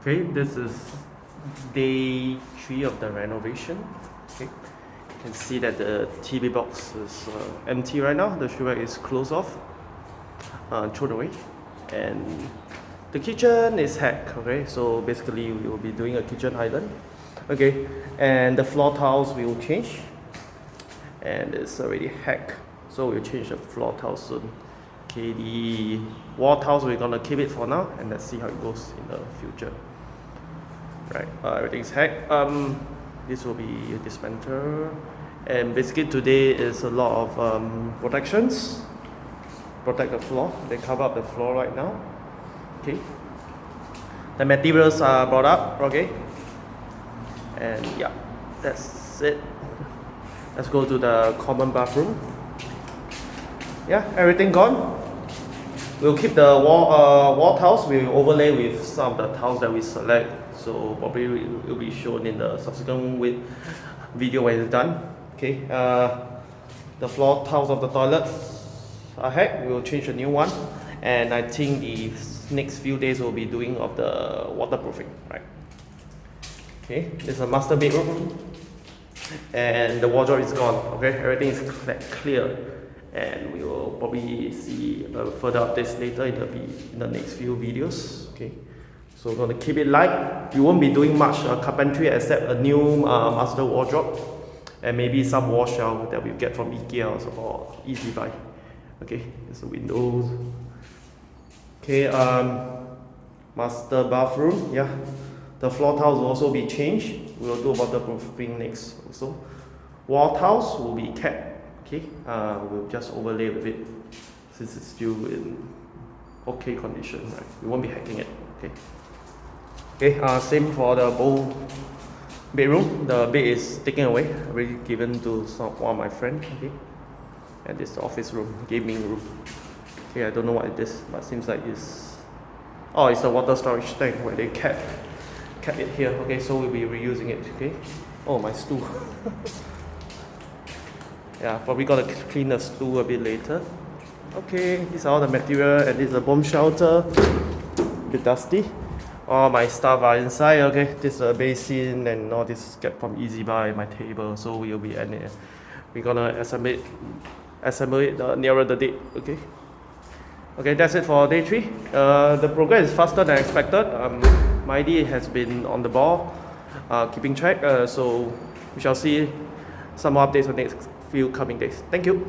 Okay, this is day 3 of the renovation. Okay, you can see that the TV box is empty right now. The shoe rack is closed off, thrown away, and the kitchen is hacked. Okay, so basically we will be doing a kitchen island. Okay, and the floor tiles we will change, and it's already hacked, so we'll change the floor tiles soon. Okay, the wall tiles we're gonna keep it for now, and let's see how it goes in the future. Right, everything's hacked. This will be dismantled, and basically today is a lot of protections. Protect the floor. They cover up the floor right now. Okay. The materials are brought up. Okay. And yeah, that's it. Let's go to the common bathroom. Yeah, everything gone. We'll keep the wall tiles. We'll overlay with some of the tiles that we select. So probably it will be shown in the subsequent video when it's done. Okay. The floor tiles of the toilet are hacked. We will change a new one, and I think the next few days we'll be doing of the waterproofing. Right. Okay. This is a master bedroom, and the wardrobe is gone. Okay. Everything is clear. And we will probably see further updates later in the next few videos. Okay, so we're going to keep it light. We won't be doing much carpentry except a new master wardrobe and maybe some wall shelf that we get from IKEA or Easy Buy. Okay, there's the windows. Okay, master bathroom. Yeah, the floor tiles will also be changed. We will do waterproofing next also. Wall tiles will be kept. Okay, we'll just overlay with it since it's still in okay condition, right? We won't be hacking it. Okay. Okay. Same for the bowl bedroom. The bed is taken away, already given to one of my friends. Okay. And this is the office room, gaming room. Okay, I don't know what it is, but seems like it's a water storage tank where they kept it here. Okay, so we'll be reusing it. Okay. Oh, my stool. Yeah, probably gotta clean the stool a bit later. Okay, these are all the material, and this is a bomb shelter. A bit dusty. All my stuff are inside. Okay, this is a basin, and all this get from Easy Buy, my table. So we'll be we're gonna assemble it nearer the date. Okay. Okay, that's it for day 3. The progress is faster than expected. Maidi has been on the ball, keeping track. So we shall see some more updates on the next few coming days. Thank you.